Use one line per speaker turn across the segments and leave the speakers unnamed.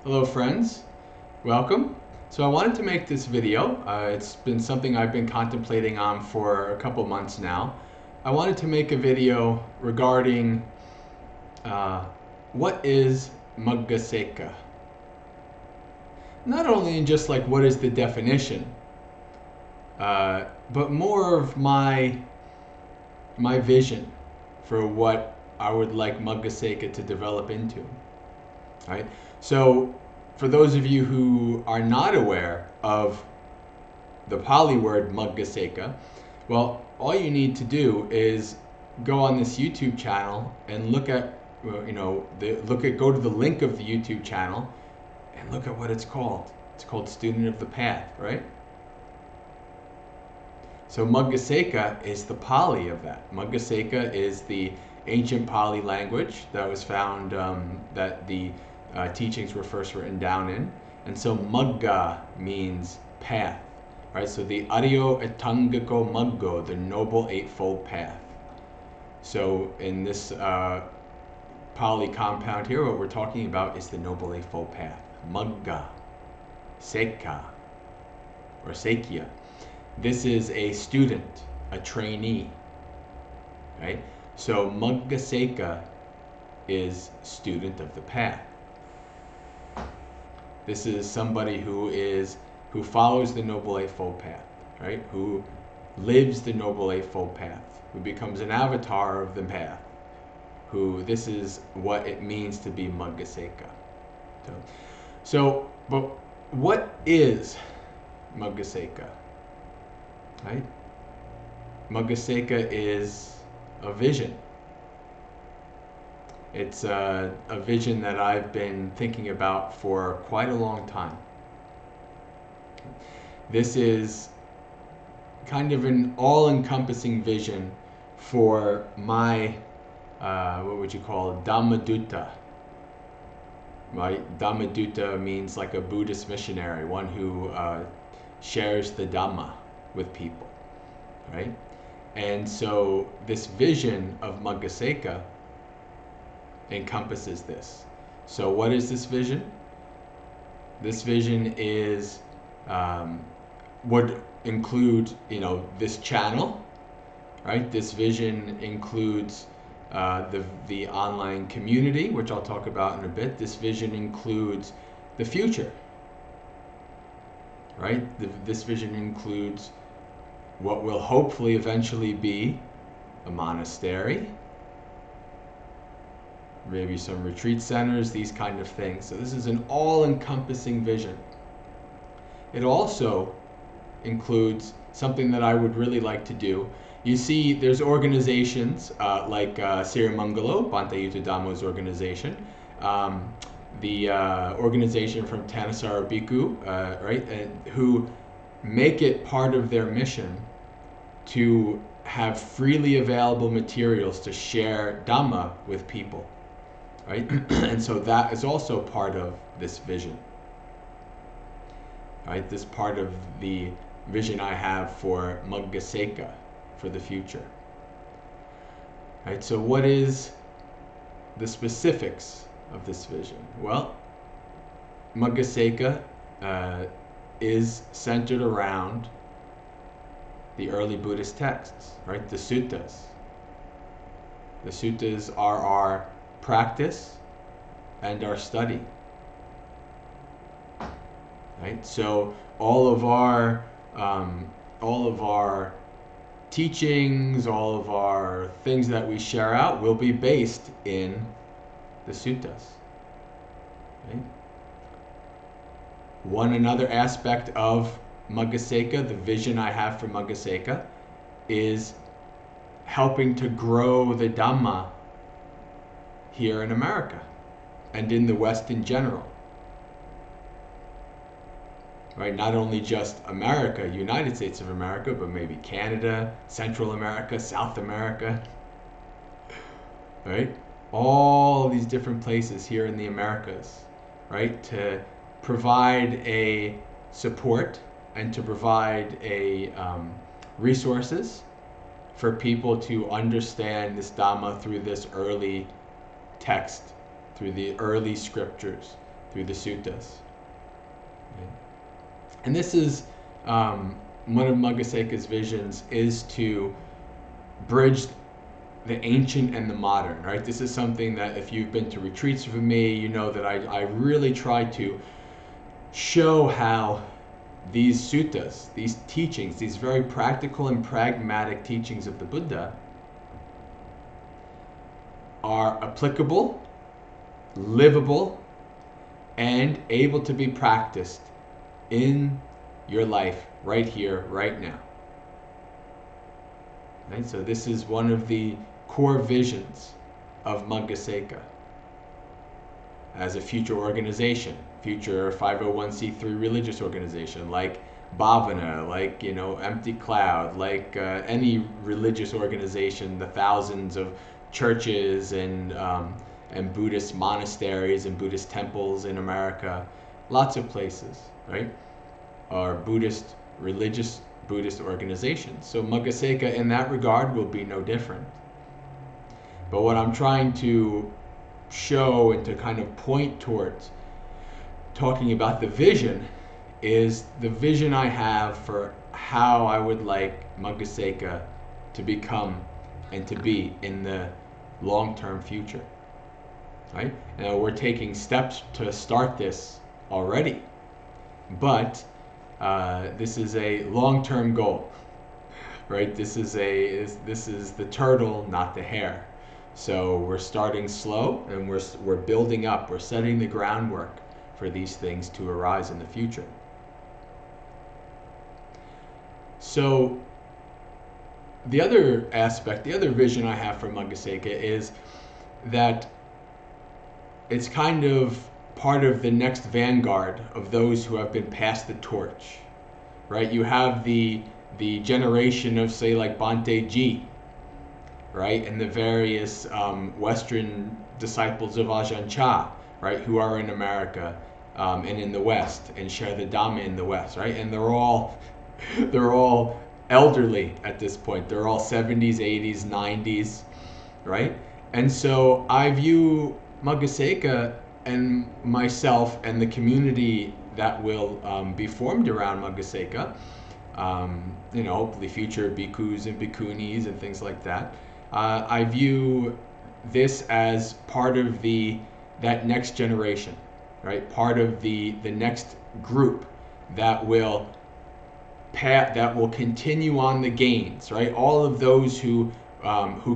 Hello friends, welcome. So I wanted to make this video. It's been something I've been contemplating on for a couple months now. I wanted to make a video regarding what is Maggasekha. Not only in just like what is the definition, but more of my vision for what I would like Maggasekha to develop into. Right? So for those of you who are not aware of the Pali word Maggasekha, well, all you need to do is go on this YouTube channel and look at, go to the link of the YouTube channel and look at what it's called. It's called Student of the Path, right? So Maggasekha is the Pali of that. Maggasekha is the ancient Pali language that was found, that the teachings were first written down in. And so Magga means path, right? So the Aryo Etangako Maggo, the Noble Eightfold Path. So in this Pali compound here, what we're talking about is the Noble Eightfold Path. Magga, Sekha, or Sekya. This is a student, a trainee, right? So Maggasekha is student of the path. This is somebody who follows the Noble Eightfold Path, right? Who lives the Noble Eightfold Path, who becomes an avatar of the path, this is what it means to be Maggasekha. But what is Maggasekha? Right? Maggasekha is a vision. It's a vision that I've been thinking about for quite a long time. This is kind of an all-encompassing vision for my, what would you call, Dhammadutta. Right? Dhammadutta means like a Buddhist missionary, one who shares the Dhamma with people, right? And so this vision of Maggasekha encompasses this. So what is this vision? This vision is would include, this channel, right? This vision includes the online community, which I'll talk about in a bit. This vision includes the future, right? This vision includes what will hopefully eventually be a monastery, maybe some retreat centers, these kind of things. So this is an all-encompassing vision. It also includes something that I would really like to do. You see, there's organizations like Sirimangalo, Bhante Yuttadhammo's organization, the organization from Thanissaro Bhikkhu, right, who make it part of their mission to have freely available materials to share Dhamma with people, right? And so that is also part of this vision, right? This part of the vision I have for Maggasekha, for the future, right? So what is the specifics of this vision? Well, Maggasekha is centered around the early Buddhist texts, right? The suttas. The suttas are our practice and our study, right? So all of our teachings, all of our things that we share out will be based in the suttas, right? Another aspect of Maggasekha, the vision I have for Maggasekha, is helping to grow the Dhamma here in America and in the West in general. Right? Not only just America, United States of America, but maybe Canada, Central America, South America, right? All these different places here in the Americas, right? To provide a support and to provide a resources for people to understand this Dhamma through this early text, through the early scriptures, through the suttas. Right? And this is one of Maggasekha's visions, is to bridge the ancient and the modern, right? This is something that if you've been to retreats with me, you know that I really try to show how these suttas, these teachings, these very practical and pragmatic teachings of the Buddha are applicable, livable, and able to be practiced in your life right here, right now. Right? So this is one of the core visions of Maggasekha as a future organization, future 501c3 religious organization, like Bhavana, like, you know, Empty Cloud, like any religious organization, the thousands of churches and Buddhist monasteries and Buddhist temples in America, lots of places, right, are Buddhist, religious Buddhist organizations. So Maggasekha in that regard will be no different. But what I'm trying to show and to kind of point towards talking about the vision is the vision I have for how I would like Maggasekha to become and to be in the long-term future. Right? Now we're taking steps to start this already, but this is a long-term goal, right? This is the turtle, not the hare. So we're starting slow, and we're building up. We're setting the groundwork for these things to arise in the future. So the other aspect, the other vision I have for Maggasekha is that it's kind of part of the next vanguard of those who have been passed the torch, right? You have the generation of, say, like Bhante Ji, right, and the various Western disciples of Ajahn Chah, right, who are in America and in the West and share the Dhamma in the West, right? And they're all elderly at this point. They're all 70s, 80s, 90s, right? And so I view Maggasekha and myself and the community that will be formed around Maggasekha, you know, hopefully future bhikkhus and bhikkhunis and things like that. I view this as part of that next generation, right? Part of the next group that will continue on the gains, right? All of those who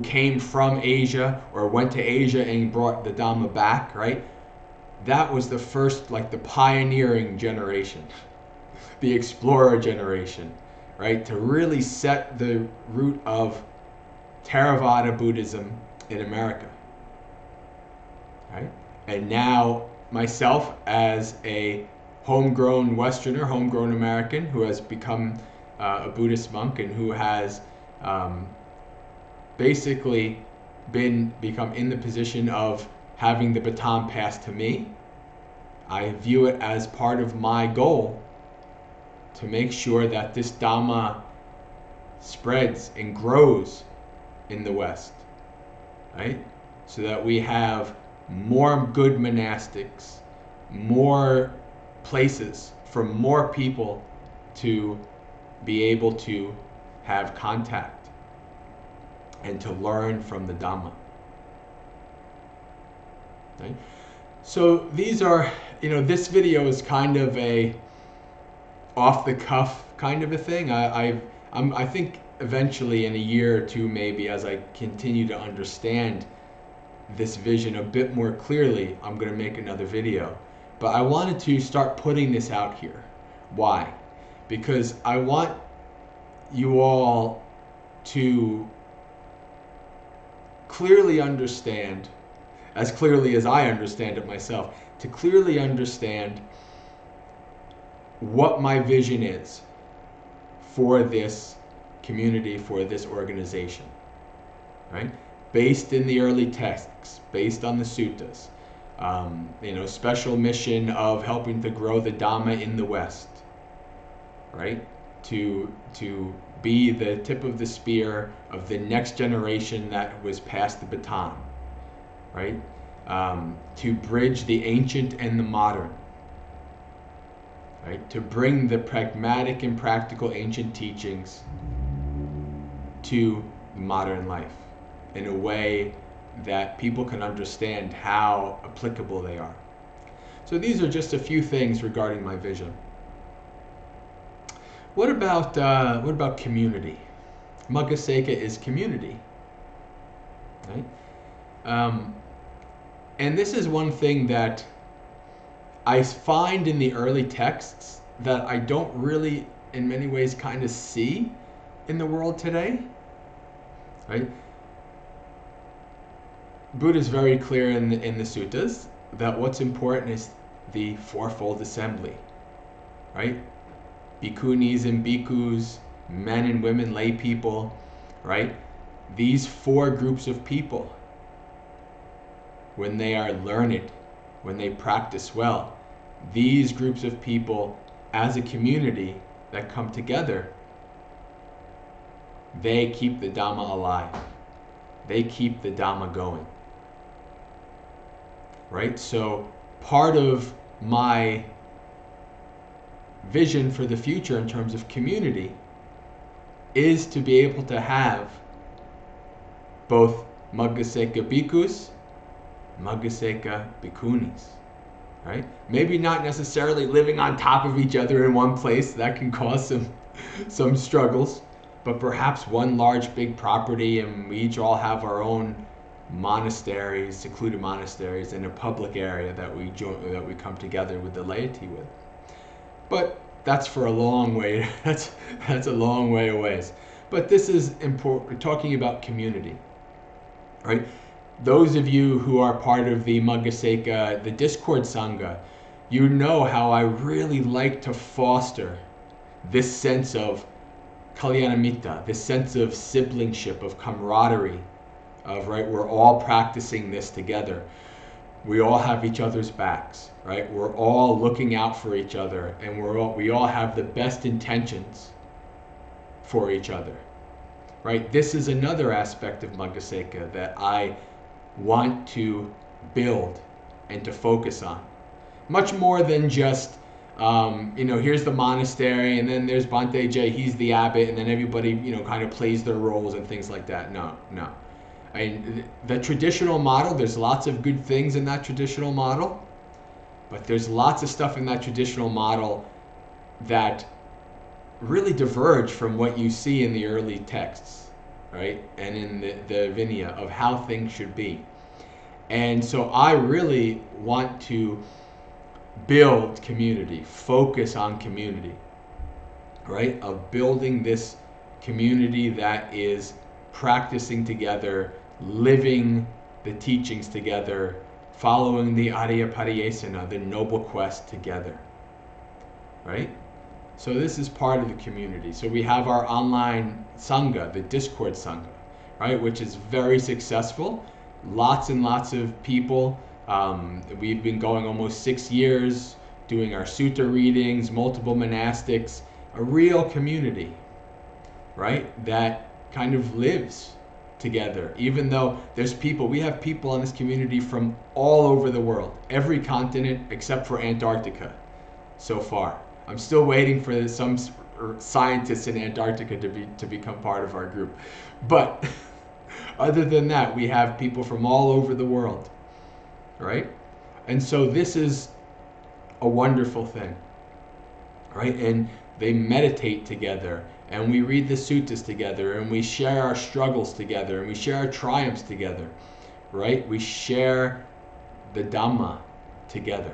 came from Asia or went to Asia and brought the Dhamma back, right? That was the first, like the pioneering generation, the explorer generation, right? To really set the root of Theravada Buddhism in America, right? And now myself as a homegrown Westerner, homegrown American who has become a Buddhist monk and who has basically become in the position of having the baton passed to me, I view it as part of my goal to make sure that this Dhamma spreads and grows in the West, right? So that we have more good monastics, more places for more people to be able to have contact and to learn from the Dhamma. Right? So these are, you know, this video is kind of a off the cuff kind of a thing. I think eventually in a year or two, maybe as I continue to understand this vision a bit more clearly, I'm going to make another video. But I wanted to start putting this out here. Why? Because I want you all to clearly understand, as clearly as I understand it myself, to clearly understand what my vision is for this community, for this organization, right? Based in the early texts, based on the suttas, you know, special mission of helping to grow the Dhamma in the West, right? To be the tip of the spear of the next generation that was passed the baton, right? to bridge the ancient and the modern, right? To bring the pragmatic and practical ancient teachings to modern life in a way that people can understand how applicable they are. So these are just a few things regarding my vision. What about community? Maggasekha is community, right? And this is one thing that I find in the early texts that I don't really, in many ways, kind of see in the world today, right? Buddha is very clear in the suttas that what's important is the fourfold assembly, right? Bhikkhunis and bhikkhus, men and women, lay people, right? These four groups of people, when they are learned, when they practice well, these groups of people as a community that come together, they keep the Dhamma alive. They keep the Dhamma going. Right? So part of my vision for the future in terms of community is to be able to have both Maggasekha bhikkhus, Maggasekha bhikkhunis, right? Maybe not necessarily living on top of each other in one place, that can cause some struggles, but perhaps one large big property and we each all have our own monasteries, secluded monasteries in a public area that we come together with the laity with. But that's for a long way. That's a long way away. But this is important. Talking about community, right? Those of you who are part of the Maggasekha, the Discord Sangha, you know how I really like to foster this sense of Kalyanamitta, this sense of siblingship, of camaraderie, of, right, we're all practicing this together. We all have each other's backs, right? We're all looking out for each other, and we all have the best intentions for each other, right? This is another aspect of Maggasekha that I want to build and to focus on. Much more than just, here's the monastery, and then there's Bhante Jay, he's the abbot, and then everybody, kind of plays their roles and things like that. No. The traditional model, there's lots of good things in that traditional model, but there's lots of stuff in that traditional model that really diverge from what you see in the early texts, right? And in the Vinaya of how things should be. And so I really want to build community, focus on community, right? Of building this community that is practicing together, living the teachings together, following the Arya Pariyesana, the noble quest together, right? So this is part of the community. So we have our online Sangha, the Discord Sangha, right? Which is very successful. Lots and lots of people. We've been going almost 6 years, doing our sutta readings, multiple monastics, a real community, right? That kind of lives together, even though we have people in this community from all over the world, every continent except for Antarctica so far. I'm still waiting for some scientists in Antarctica to become part of our group. But other than that, we have people from all over the world, right? And so this is a wonderful thing, right? And they meditate together, and we read the suttas together, and we share our struggles together, and we share our triumphs together, right? We share the Dhamma together.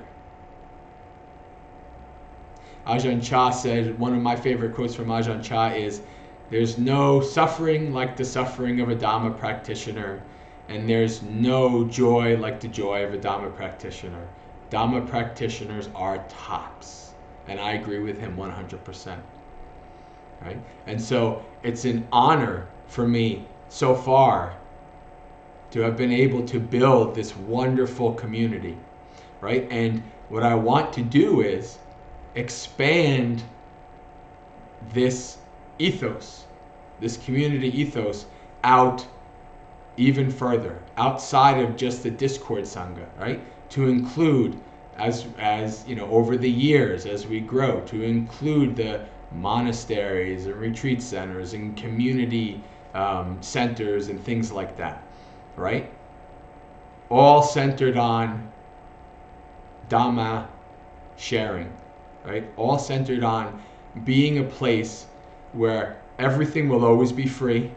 Ajahn Chah said, one of my favorite quotes from Ajahn Chah is, "There's no suffering like the suffering of a Dhamma practitioner, and there's no joy like the joy of a Dhamma practitioner. Dhamma practitioners are tops." And I agree with him 100%. Right? And so it's an honor for me so far to have been able to build this wonderful community, right? And what I want to do is expand this ethos, this community ethos, out even further, outside of just the Discord Sangha, right? To include, as you know, over the years, as we grow, to include the monasteries and retreat centers and community centers and things like that, right? All centered on Dhamma sharing, right? All centered on being a place where everything will always be free,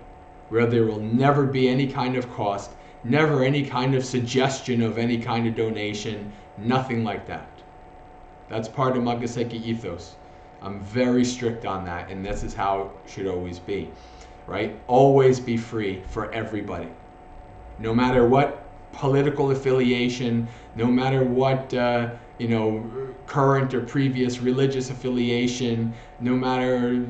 where there will never be any kind of cost, never any kind of suggestion of any kind of donation, nothing like that. That's part of Maggasekha ethos. I'm very strict on that, and this is how it should always be, right? Always be free for everybody. No matter what political affiliation, no matter what current or previous religious affiliation, no matter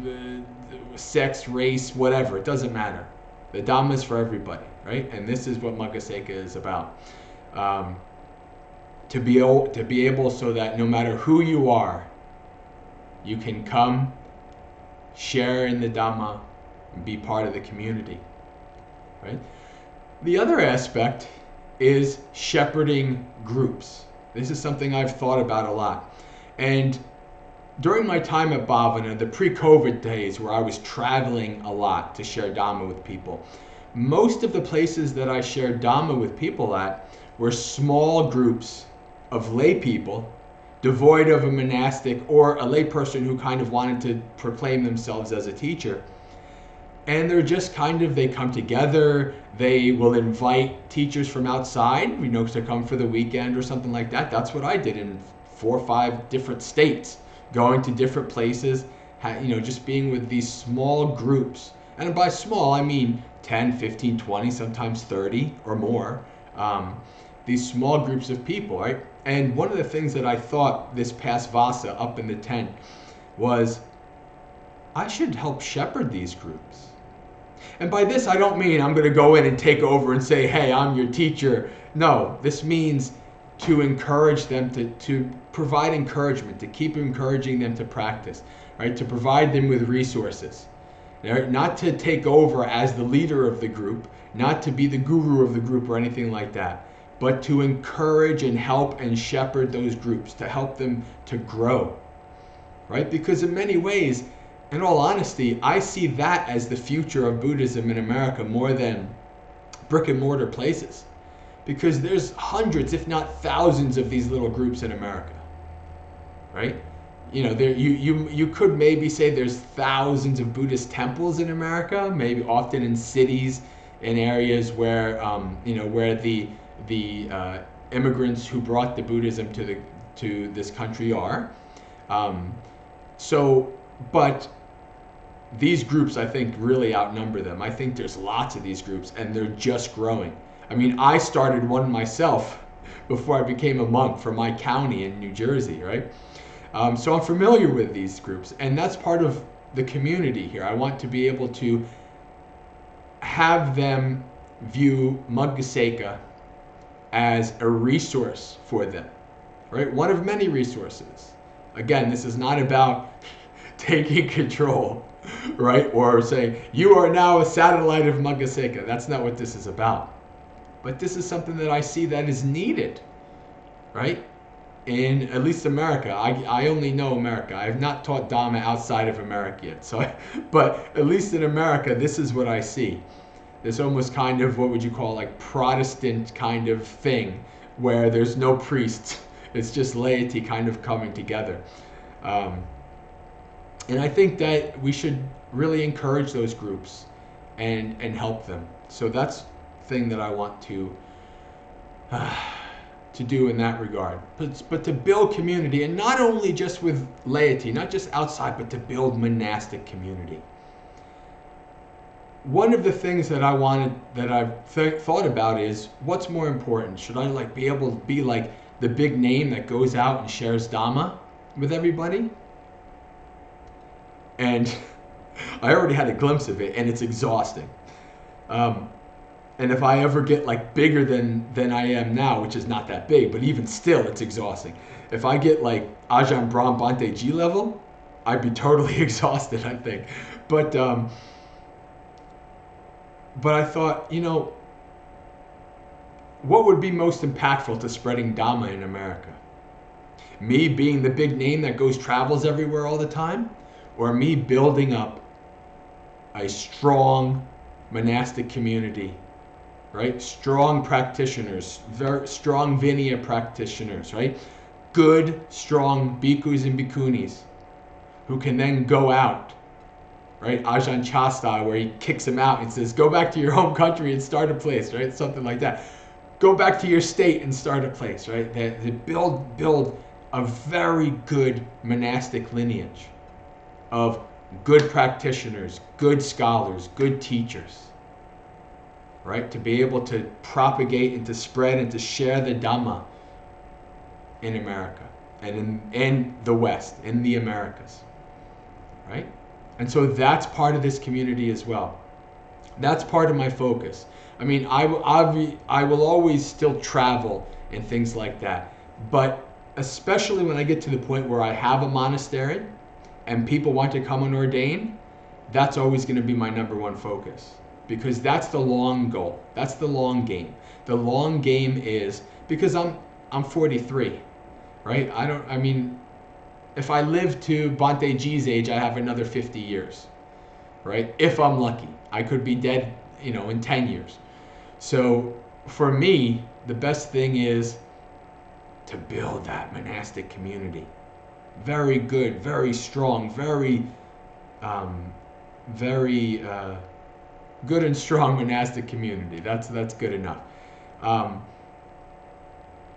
sex, race, whatever, it doesn't matter. The Dhamma is for everybody, right? And this is what Maggasekha is about. To be able so that no matter who you are, you can come, share in the Dhamma, and be part of the community, right? The other aspect is shepherding groups. This is something I've thought about a lot. And during my time at Bhavana, the pre-COVID days where I was traveling a lot to share Dhamma with people, most of the places that I shared Dhamma with people at were small groups of lay people, devoid of a monastic or a lay person who kind of wanted to proclaim themselves as a teacher. And they're just they come together, they will invite teachers from outside, to come for the weekend or something like that. That's what I did in 4 or 5 different states, going to different places, just being with these small groups. And by small, I mean 10, 15, 20, sometimes 30 or more. These small groups of people, right? And one of the things that I thought this past Vasa up in the tent was, I should help shepherd these groups. And by this, I don't mean I'm going to go in and take over and say, hey, I'm your teacher. No, this means to encourage them, to provide encouragement, to keep encouraging them to practice, right? To provide them with resources. Right? Not to take over as the leader of the group, not to be the guru of the group or anything like that, but to encourage and help and shepherd those groups, to help them to grow, right? Because in many ways, in all honesty, I see that as the future of Buddhism in America more than brick and mortar places. Because there's hundreds, if not thousands, of these little groups in America, right? You could maybe say there's thousands of Buddhist temples in America, maybe often in cities, in areas where where the immigrants who brought the Buddhism to this country are. But these groups, I think, really outnumber them. I think there's lots of these groups, and they're just growing. I mean, I started one myself before I became a monk for my county in New Jersey, right? So I'm familiar with these groups, and that's part of the community here. I want to be able to have them view Maggasekha as a resource for them, right? One of many resources. Again, this is not about taking control, right? Or saying, you are now a satellite of Maggasekha. That's not what this is about. But this is something that I see that is needed, right? In at least America. I only know America. I have not taught Dhamma outside of America yet. But at least in America, this is what I see. This almost kind of, what would you call, like Protestant kind of thing, where there's no priests. It's just laity kind of coming together. And I think that we should really encourage those groups and help them. So that's the thing that I want to do in that regard. But to build community, and not only just with laity, not just outside, but to build monastic community. One of the things that I've thought about is, what's more important? Should I be able to be like the big name that goes out and shares Dhamma with everybody? And I already had a glimpse of it, and it's exhausting. And if I ever get bigger than I am now, which is not that big, but even still, it's exhausting. If I get Ajahn Brahm Bhante G level, I'd be totally exhausted, I think. But I thought, what would be most impactful to spreading Dhamma in America? Me being the big name that travels everywhere all the time, or me building up a strong monastic community, right? Strong practitioners, very strong Vinaya practitioners, right? Good, strong bhikkhus and bhikkhunis who can then go out, right? Ajahn Chah style, where he kicks them out and says, go back to your home country and start a place, right? Something like that. Go back to your state and start a place, right? They build a very good monastic lineage of good practitioners, good scholars, good teachers, right? To be able to propagate and to spread and to share the Dhamma in America and in the West, in the Americas, right? And so that's part of this community as well. That's part of my focus. I mean, I will always still travel and things like that, but especially when I get to the point where I have a monastery and people want to come and ordain, that's always going to be my number one focus, because that's the long goal. That's the long game. The long game is, because I'm 43, right? If I live to Bhante G's age, I have another 50 years, right? If I'm lucky. I could be dead, in 10 years. So for me, the best thing is to build that monastic community. Very good, very strong, very good and strong monastic community. That's good enough.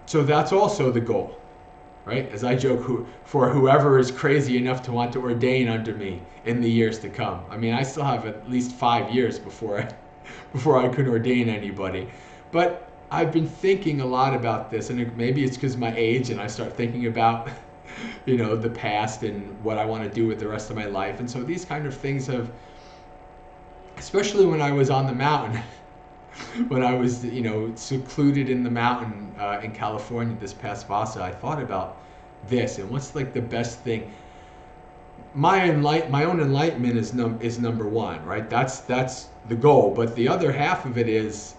So that's also the goal, right? As I joke, for whoever is crazy enough to want to ordain under me in the years to come. I mean, I still have at least 5 years before I could ordain anybody. But I've been thinking a lot about this, and maybe it's because of my age, and I start thinking about, the past and what I want to do with the rest of my life. And so these kind of things have, especially when I was on the mountain, when I was, secluded in the mountain in California this past Vasa, I thought about this and what's like the best thing. My own enlightenment is number one, right? That's the goal. But the other half of it is,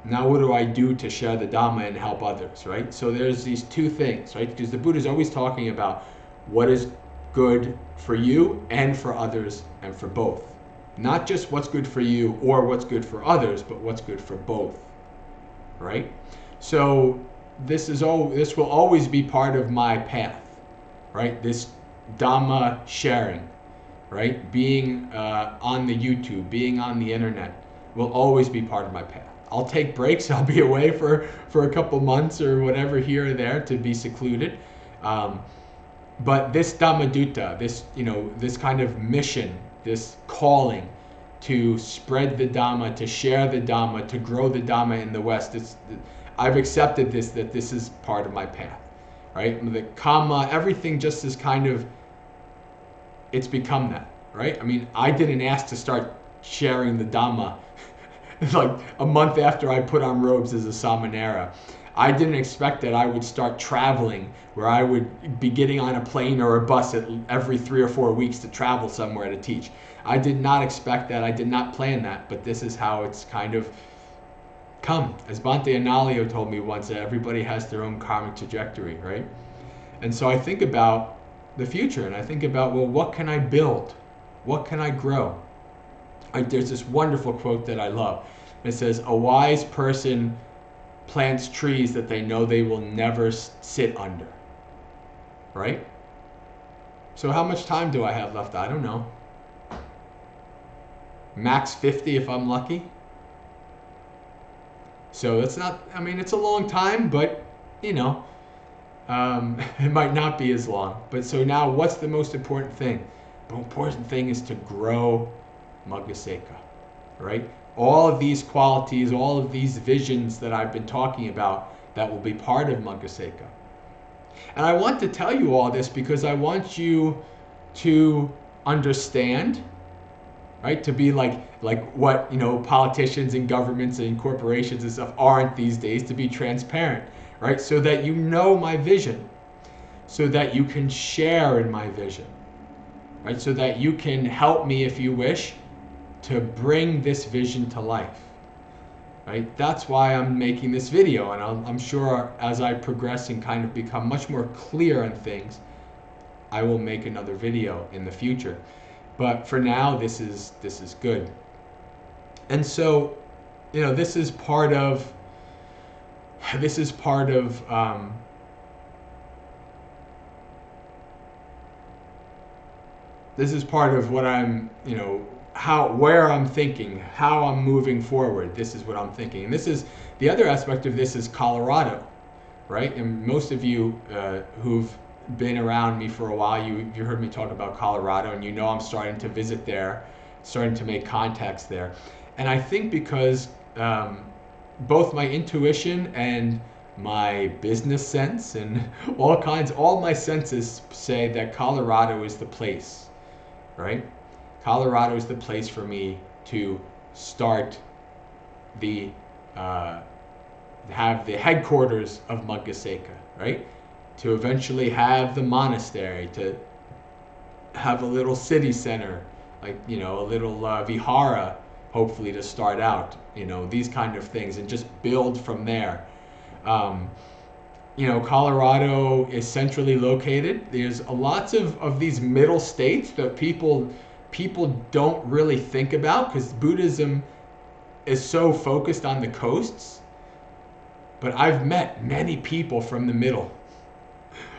now what do I do to share the Dhamma and help others, right? So there's these two things, right? Because the Buddha is always talking about what is good for you and for others and for both. Not just what's good for you or what's good for others, but what's good for both, right? So this will always be part of my path, right? This Dhamma sharing, right? Being on the YouTube, being on the internet will always be part of my path. I'll take breaks. I'll be away for a couple months or whatever here or there to be secluded. But this Dhammadutta, this kind of mission, this calling to spread the Dhamma, to share the Dhamma, to grow the Dhamma in the West, I've accepted that this is part of my path, right? The Kamma, everything just is kind of, it's become that, right? I mean, I didn't ask to start sharing the Dhamma like a month after I put on robes as a Samanera. I didn't expect that I would start traveling, where I would be getting on a plane or a bus every 3 or 4 weeks to travel somewhere to teach. I did not expect that. I did not plan that, but this is how it's kind of come. As Bhante Analio told me once, that everybody has their own karmic trajectory, right? And so I think about the future, and I think about, well, what can I build? What can I grow? There's this wonderful quote that I love. It says, a wise person plants trees that they know they will never sit under, right? So how much time do I have left? I don't know. Max 50 if I'm lucky. So it's not, it's a long time, but it might not be as long. But so now what's the most important thing? The important thing is to grow Maggasekha, right? All of these qualities, all of these visions that I've been talking about, that will be part of Maggasekha. And I want to tell you all this because I want you to understand, right? To be like what, politicians and governments and corporations and stuff aren't these days, to be transparent, right? So that you know my vision, so that you can share in my vision, right? So that you can help me if you wish to bring this vision to life. right? That's why I'm making this video, and I'm sure as I progress and kind of become much more clear on things, I will make another video in the future. But for now, this is good. And so, this is part of this is part of what I'm, where I'm thinking, how I'm moving forward. This is what I'm thinking. And this is the other aspect of this is Colorado, right? And most of you who've been around me for a while, you heard me talk about Colorado, and I'm starting to visit there, starting to make contacts there. And I think because both my intuition and my business sense and all my senses say that Colorado is the place, right? Colorado is the place for me to start have the headquarters of Maggasekha, right? To eventually have the monastery, to have a little city center, like, a little vihara, hopefully to start out, these kind of things, and just build from there. Colorado is centrally located. There's lots of these middle states that people don't really think about, because Buddhism is so focused on the coasts. But I've met many people from the middle,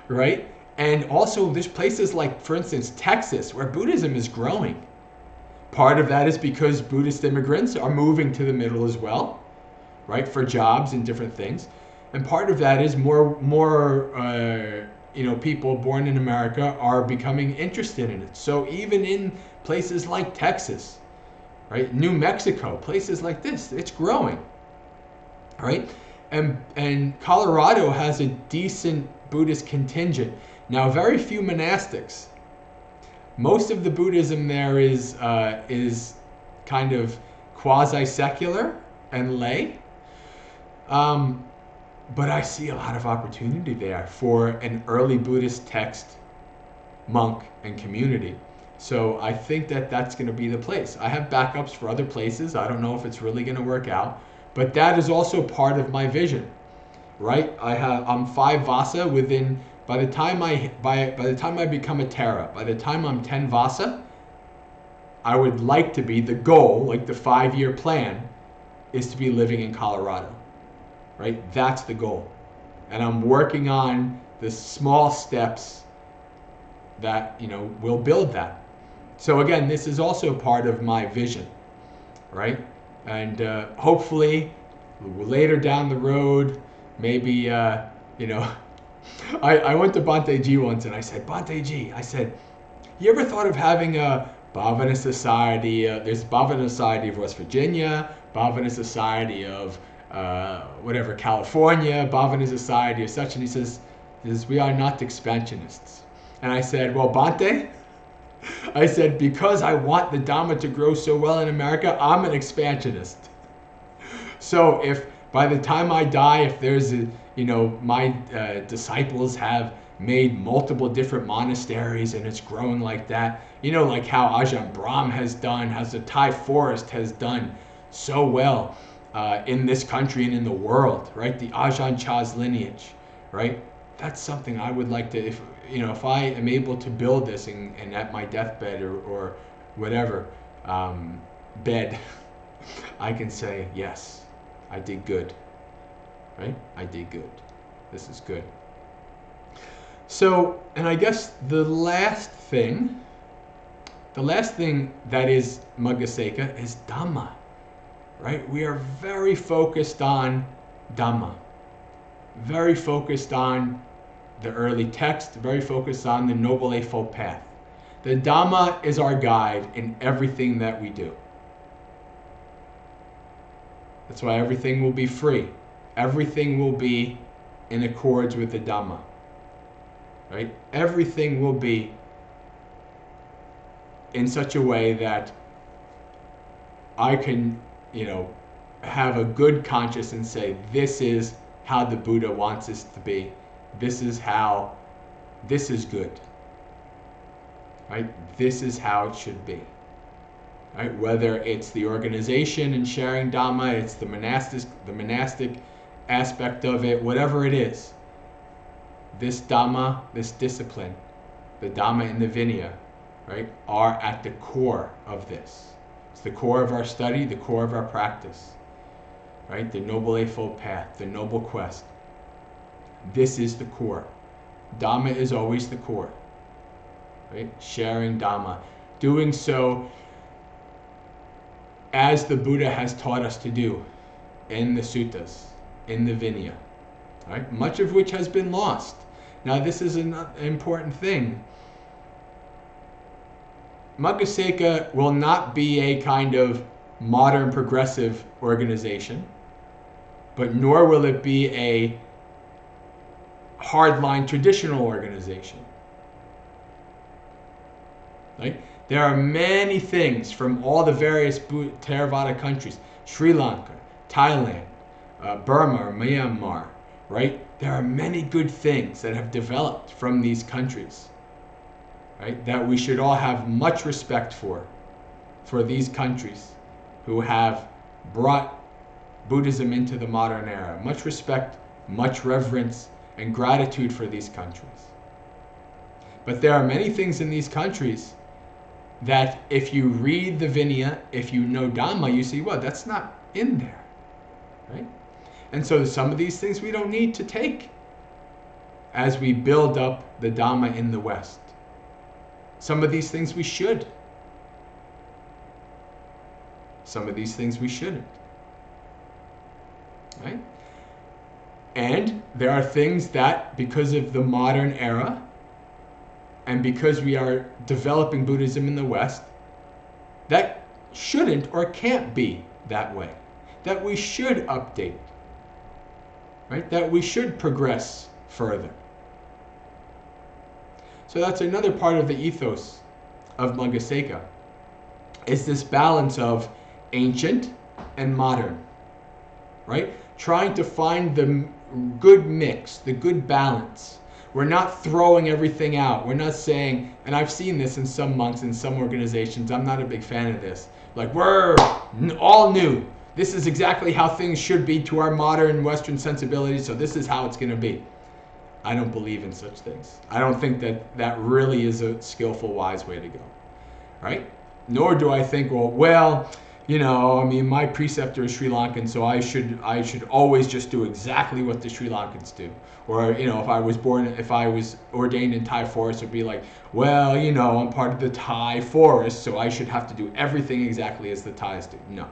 right? And also there's places like, for instance, Texas, where Buddhism is growing. Part of that is because Buddhist immigrants are moving to the middle as well, right, for jobs and different things. And part of that is more people born in America are becoming interested in it. So even in places like Texas, right, New Mexico, places like this, it's growing, right? And Colorado has a decent Buddhist contingent. Now, very few monastics. Most of the Buddhism there is kind of quasi-secular and lay. But I see a lot of opportunity there for an early Buddhist text, monk, and community. So I think that that's going to be the place. I have backups for other places. I don't know if it's really going to work out. But that is also part of my vision, right? I'm 5 Vasa within. By the time I become a Tara, by the time I'm 10 Vasa, I would like to be, the goal, like the 5-year plan, is to be living in Colorado, right? That's the goal, and I'm working on the small steps that will build that. So again, this is also part of my vision, right? And hopefully later down the road, maybe, I went to Bhante Ji once and I said, Bhante Ji, you ever thought of having a Bhavana Society? There's Bhavana Society of West Virginia, Bhavana Society of California, Bhavana Society of such. And he says, we are not expansionists. And I said, well, Bhante, I said, because I want the Dhamma to grow so well in America, I'm an expansionist. So if by the time I die, if there's my disciples have made multiple different monasteries and it's growing like that, like how Ajahn Brahm has done, how the Thai forest has done so well in this country and in the world, right? The Ajahn Chah's lineage, right? That's something I would like to, if I am able to build this and at my deathbed or whatever bed, I can say, yes, I did good, right? I did good. This is good. So, and I guess the last thing that is Maggasekha is Dhamma, right? We are very focused on Dhamma, very focused on the early text, very focused on the Noble Eightfold Path. The Dhamma is our guide in everything that we do. That's why everything will be free. Everything will be in accords with the Dhamma. Right? Everything will be in such a way that I can, have a good conscience and say, this is how the Buddha wants us to be. This is good. Right? This is how it should be. right? Whether it's the organization and sharing Dhamma, it's the monastic aspect of it, whatever it is. This Dhamma, this discipline, the Dhamma and the Vinaya, right, are at the core of this. It's the core of our study, the core of our practice, right? The Noble Eightfold Path, the Noble Quest. This is the core. Dhamma is always the core, right? Sharing Dhamma, doing so as the Buddha has taught us to do in the suttas, in the Vinaya, right? Much of which has been lost. Now this is an important thing. Maggasekha will not be a kind of modern progressive organization, but nor will it be a hardline traditional organization. Right? There are many things from all the various Theravada countries, Sri Lanka, Thailand, Burma, or Myanmar, right? There are many good things that have developed from these countries, right? That we should all have much respect for these countries who have brought Buddhism into the modern era. Much respect, much reverence, and gratitude for these countries. But there are many things in these countries that if you read the Vinaya, if you know Dhamma, you see, well, that's not in there, right? And so some of these things we don't need to take as we build up the Dhamma in the West. Some of these things we should. Some of these things we shouldn't, right? And there are things that, because of the modern era, and because we are developing Buddhism in the West, that shouldn't or can't be that way. That we should update, right? That we should progress further. So that's another part of the ethos of Maggasekha, is this balance of ancient and modern, right? Trying to find the good mix, the good balance. We're not throwing everything out. We're not saying, and I've seen this in some monks, in some organizations, I'm not a big fan of this. Like, we're all new. This is exactly how things should be to our modern Western sensibilities, so this is how it's going to be. I don't believe in such things. I don't think that that really is a skillful, wise way to go, right? Nor do I think, well, you know, I mean, my preceptor is Sri Lankan, so I should always just do exactly what the Sri Lankans do. Or, you know, if I was ordained in Thai forest, it'd be like, well, you know, I'm part of the Thai forest, so I should have to do everything exactly as the Thais do. No.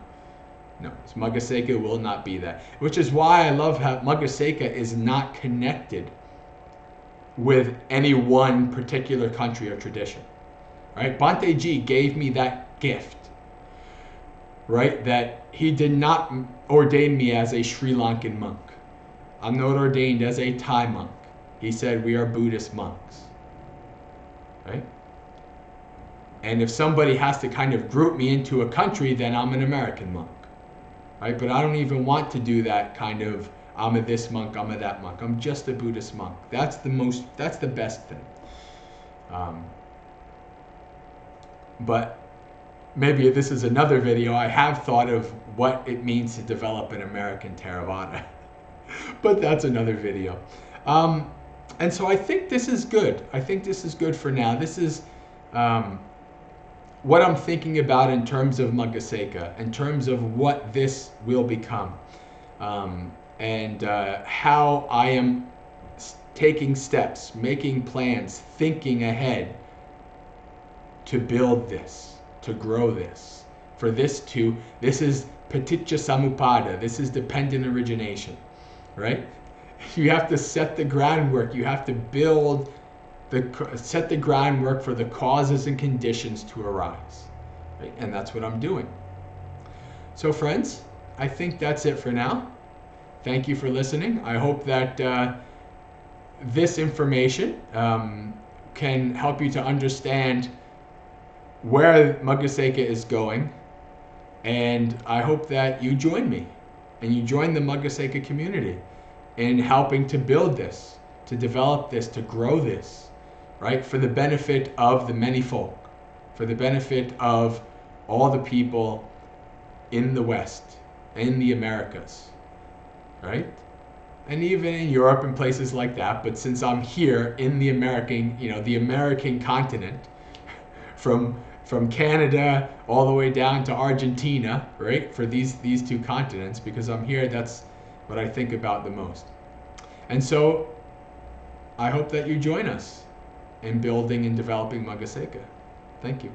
Maggasekha will not be that. Which is why I love how Maggasekha is not connected with any one particular country or tradition. Right? Bhante Ji gave me that gift. Right? That he did not ordain me as a Sri Lankan monk. I'm not ordained as a Thai monk. He said we are Buddhist monks. Right? And if somebody has to kind of group me into a country, then I'm an American monk. Right? But I don't even want to do that kind of, I'm a this monk, I'm a that monk. I'm just a Buddhist monk. That's the best thing. But maybe this is another video. I have thought of what it means to develop an American Theravada. But that's another video. And so I think this is good. I think this is good for now. This is what I'm thinking about in terms of Maggasekha, in terms of what this will become. And how I am taking steps, making plans, thinking ahead to build this, to grow this. For this is paticca samuppada, this is dependent origination, right? You have to set the groundwork, you have to set the groundwork for the causes and conditions to arise, right? And that's what I'm doing. So friends, I think that's it for now. Thank you for listening. I hope that this information can help you to understand where Maggasekha is going, and I hope that you join me and you join the Maggasekha community in helping to build this, to develop this, to grow this, right, for the benefit of the many folk, for the benefit of all the people in the West, in the Americas, right? And even in Europe and places like that. But since I'm here in the American, the American continent, from Canada all the way down to Argentina, right? For these two continents, because I'm here, that's what I think about the most. And so I hope that you join us in building and developing Maggasekha. Thank you.